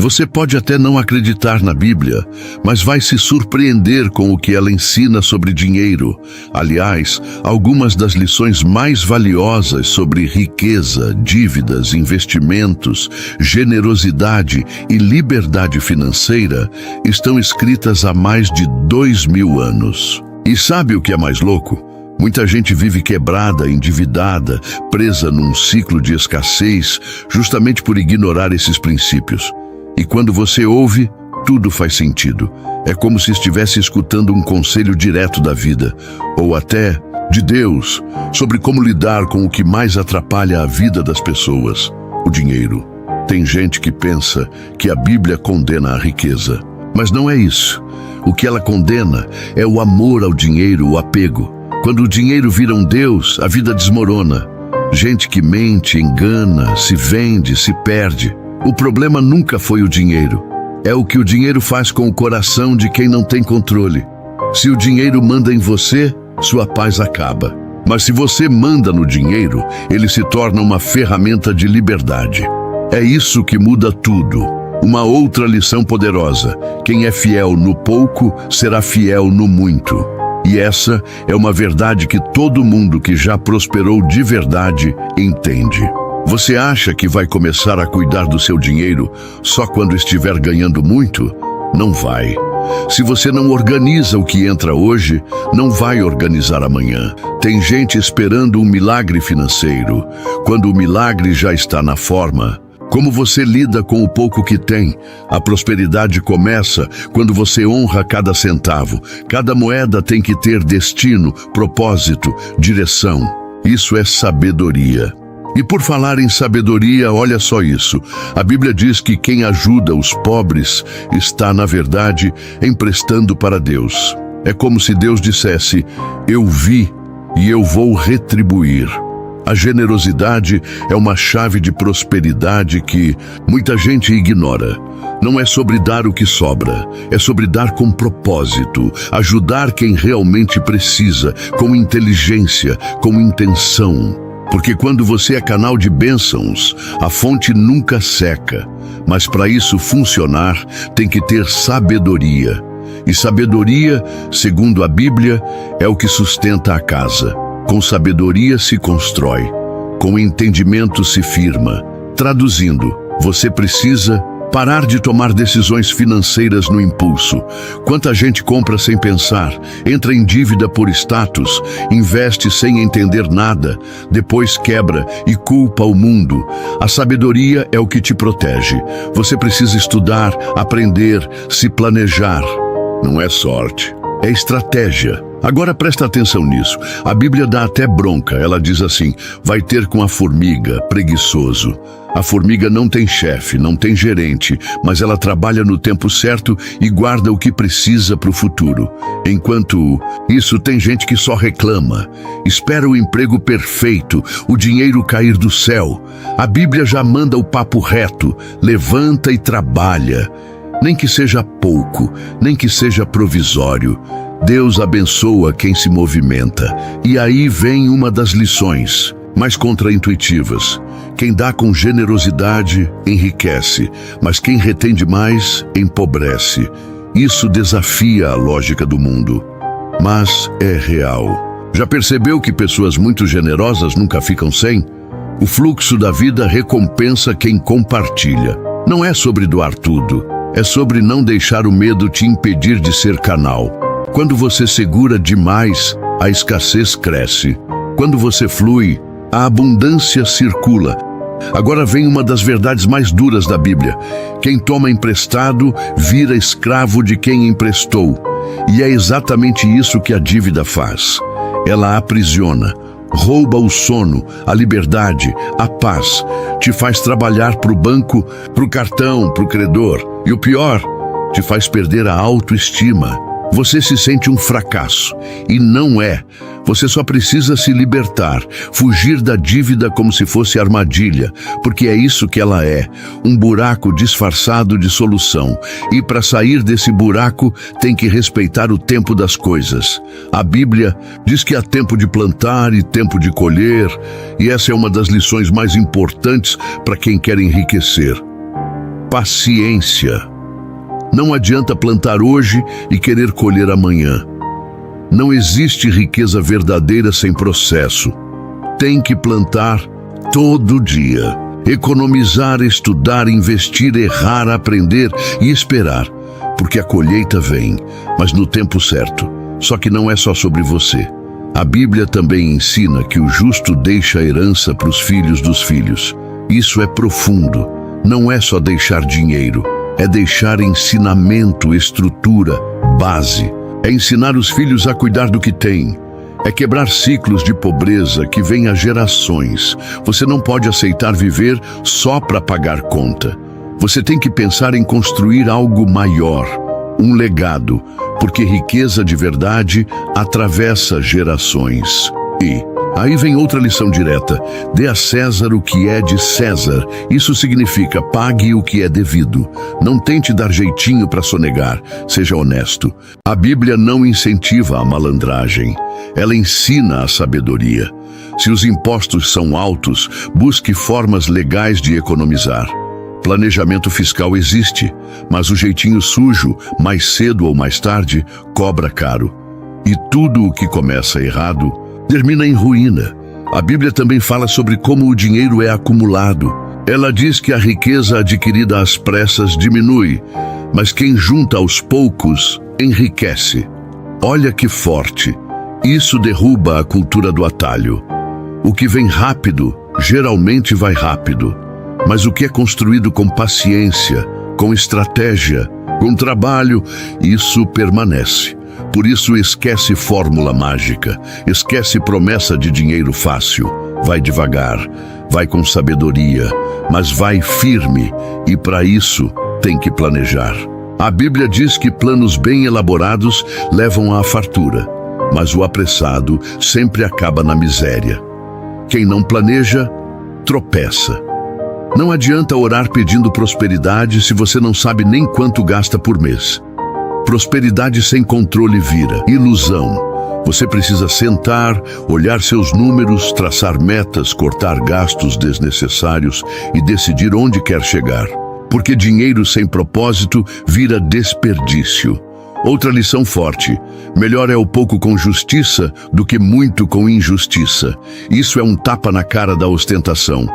Você pode até não acreditar na Bíblia, mas vai se surpreender com o que ela ensina sobre dinheiro. Aliás, algumas das lições mais valiosas sobre riqueza, dívidas, investimentos, generosidade e liberdade financeira estão escritas há mais de 2000 anos. E sabe o que é mais louco? Muita gente vive quebrada, endividada, presa num ciclo de escassez, justamente por ignorar esses princípios. E quando você ouve, tudo faz sentido. É como se estivesse escutando um conselho direto da vida, ou até de Deus, sobre como lidar com o que mais atrapalha a vida das pessoas, o dinheiro. Tem gente que pensa que a Bíblia condena a riqueza, mas não é isso. O que ela condena é o amor ao dinheiro, o apego. Quando o dinheiro vira um Deus, a vida desmorona. Gente que mente, engana, se vende, se perde. O problema nunca foi o dinheiro. É o que o dinheiro faz com o coração de quem não tem controle. Se o dinheiro manda em você, sua paz acaba. Mas se você manda no dinheiro, ele se torna uma ferramenta de liberdade. É isso que muda tudo. Uma outra lição poderosa: quem é fiel no pouco, será fiel no muito. E essa é uma verdade que todo mundo que já prosperou de verdade entende. Você acha que vai começar a cuidar do seu dinheiro só quando estiver ganhando muito? Não vai. Se você não organiza o que entra hoje, não vai organizar amanhã. Tem gente esperando um milagre financeiro, quando o milagre já está na forma. Como você lida com o pouco que tem? A prosperidade começa quando você honra cada centavo. Cada moeda tem que ter destino, propósito, direção. Isso é sabedoria. E por falar em sabedoria, olha só isso. A Bíblia diz que quem ajuda os pobres está, na verdade, emprestando para Deus. É como se Deus dissesse: eu vi e eu vou retribuir. A generosidade é uma chave de prosperidade que muita gente ignora. Não é sobre dar o que sobra, é sobre dar com propósito, ajudar quem realmente precisa, com inteligência, com intenção. Porque quando você é canal de bênçãos, a fonte nunca seca. Mas para isso funcionar, tem que ter sabedoria. E sabedoria, segundo a Bíblia, é o que sustenta a casa. Com sabedoria se constrói, com entendimento se firma. Traduzindo, você precisa parar de tomar decisões financeiras no impulso. Quanta gente compra sem pensar, entra em dívida por status, investe sem entender nada, depois quebra e culpa o mundo. A sabedoria é o que te protege. Você precisa estudar, aprender, se planejar. Não é sorte, é estratégia. Agora presta atenção nisso. A Bíblia dá até bronca. Ela diz assim: vai ter com a formiga, preguiçoso. A formiga não tem chefe, não tem gerente, mas ela trabalha no tempo certo e guarda o que precisa para o futuro. Enquanto isso, tem gente que só reclama, espera o emprego perfeito, o dinheiro cair do céu. A Bíblia já manda o papo reto: levanta e trabalha. Nem que seja pouco, nem que seja provisório. Deus abençoa quem se movimenta. E aí vem uma das lições mais contraintuitivas. Quem dá com generosidade enriquece, mas quem retém demais empobrece. Isso desafia a lógica do mundo, mas é real. Já percebeu que pessoas muito generosas nunca ficam sem? O fluxo da vida recompensa quem compartilha. Não é sobre doar tudo, é sobre não deixar o medo te impedir de ser canal. Quando você segura demais, a escassez cresce. Quando você flui, a abundância circula. Agora vem uma das verdades mais duras da Bíblia. Quem toma emprestado vira escravo de quem emprestou. E é exatamente isso que a dívida faz. Ela aprisiona, rouba o sono, a liberdade, a paz. Te faz trabalhar para o banco, para o cartão, para o credor. E o pior, te faz perder a autoestima. Você se sente um fracasso, e não é. Você só precisa se libertar, fugir da dívida como se fosse armadilha, porque é isso que ela é, um buraco disfarçado de solução. E para sair desse buraco, tem que respeitar o tempo das coisas. A Bíblia diz que há tempo de plantar e tempo de colher, e essa é uma das lições mais importantes para quem quer enriquecer. paciência. Não adianta plantar hoje e querer colher amanhã. Não existe riqueza verdadeira sem processo. Tem que plantar todo dia. Economizar, estudar, investir, errar, aprender e esperar. Porque a colheita vem, mas no tempo certo. Só que não é só sobre você. A Bíblia também ensina que o justo deixa a herança para os filhos dos filhos. Isso é profundo. Não é só deixar dinheiro. É deixar ensinamento, estrutura, base. É ensinar os filhos a cuidar do que têm. É quebrar ciclos de pobreza que vêm há gerações. Você não pode aceitar viver só para pagar conta. Você tem que pensar em construir algo maior, um legado, porque riqueza de verdade atravessa gerações. E aí vem outra lição direta. Dê a César o que é de César. Isso significa pague o que é devido. Não tente dar jeitinho para sonegar. Seja honesto. A Bíblia não incentiva a malandragem. Ela ensina a sabedoria. Se os impostos são altos, busque formas legais de economizar. Planejamento fiscal existe, mas o jeitinho sujo, mais cedo ou mais tarde, cobra caro. E tudo o que começa errado termina em ruína. A Bíblia também fala sobre como o dinheiro é acumulado. Ela diz que a riqueza adquirida às pressas diminui, mas quem junta aos poucos enriquece. Olha que forte. Isso derruba a cultura do atalho. O que vem rápido, geralmente vai rápido. Mas o que é construído com paciência, com estratégia, com trabalho, isso permanece. Por isso esquece fórmula mágica, esquece promessa de dinheiro fácil. Vai devagar, vai com sabedoria, mas vai firme, e para isso tem que planejar. A Bíblia diz que planos bem elaborados levam à fartura, mas o apressado sempre acaba na miséria. Quem não planeja, tropeça. Não adianta orar pedindo prosperidade se você não sabe nem quanto gasta por mês. Prosperidade sem controle vira ilusão. Você precisa sentar, olhar seus números, traçar metas, cortar gastos desnecessários e decidir onde quer chegar. Porque dinheiro sem propósito vira desperdício. Outra lição forte: melhor é o pouco com justiça do que muito com injustiça. Isso é um tapa na cara da ostentação.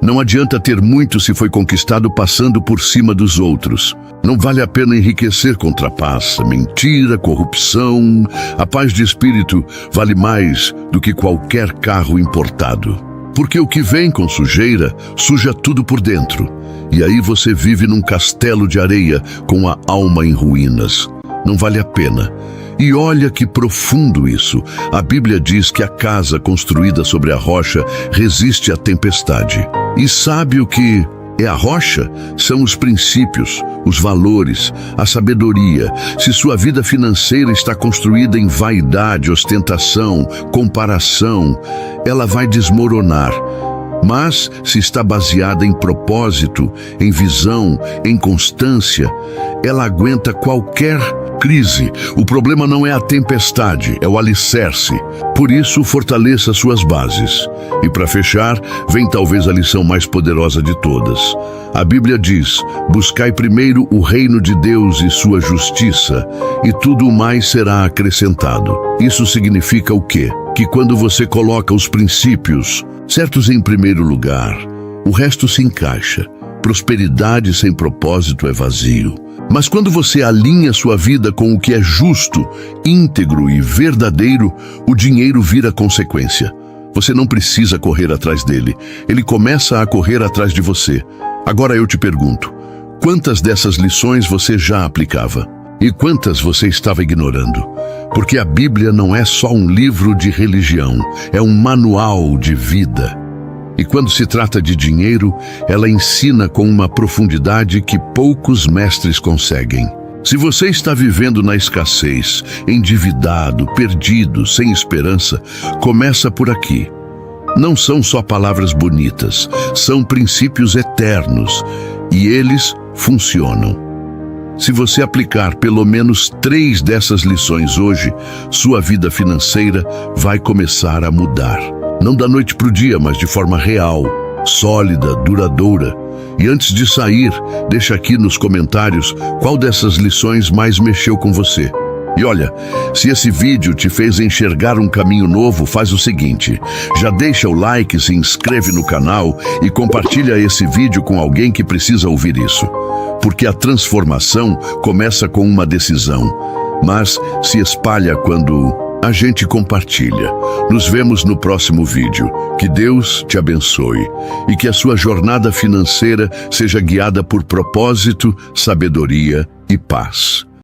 Não adianta ter muito se foi conquistado passando por cima dos outros. Não vale a pena enriquecer com trapaça, mentira, corrupção. A paz de espírito vale mais do que qualquer carro importado. Porque o que vem com sujeira, suja tudo por dentro. E aí você vive num castelo de areia com a alma em ruínas. Não vale a pena. E olha que profundo isso. A Bíblia diz que a casa construída sobre a rocha resiste à tempestade. E sabe o que é a rocha? São os princípios, os valores, a sabedoria. Se sua vida financeira está construída em vaidade, ostentação, comparação, ela vai desmoronar. Mas, se está baseada em propósito, em visão, em constância, ela aguenta qualquer crise. O problema não é a tempestade, é o alicerce. Por isso, fortaleça suas bases. E para fechar, vem talvez a lição mais poderosa de todas. A Bíblia diz: buscai primeiro o reino de Deus e sua justiça, e tudo mais será acrescentado. Isso significa o quê? Que quando você coloca os princípios certos em primeiro lugar, o resto se encaixa. Prosperidade sem propósito é vazio. Mas quando você alinha sua vida com o que é justo, íntegro e verdadeiro, o dinheiro vira consequência. Você não precisa correr atrás dele. Ele começa a correr atrás de você. Agora eu te pergunto, quantas dessas lições você já aplicava? E quantas você estava ignorando? Porque a Bíblia não é só um livro de religião, é um manual de vida. E quando se trata de dinheiro, ela ensina com uma profundidade que poucos mestres conseguem. Se você está vivendo na escassez, endividado, perdido, sem esperança, começa por aqui. Não são só palavras bonitas, são princípios eternos, e eles funcionam. Se você aplicar pelo menos 3 dessas lições hoje, sua vida financeira vai começar a mudar. Não da noite para o dia, mas de forma real, sólida, duradoura. E antes de sair, deixa aqui nos comentários qual dessas lições mais mexeu com você. E olha, se esse vídeo te fez enxergar um caminho novo, faz o seguinte: já deixa o like, se inscreve no canal e compartilha esse vídeo com alguém que precisa ouvir isso. Porque a transformação começa com uma decisão, mas se espalha quando a gente compartilha. Nos vemos no próximo vídeo. Que Deus te abençoe e que a sua jornada financeira seja guiada por propósito, sabedoria e paz.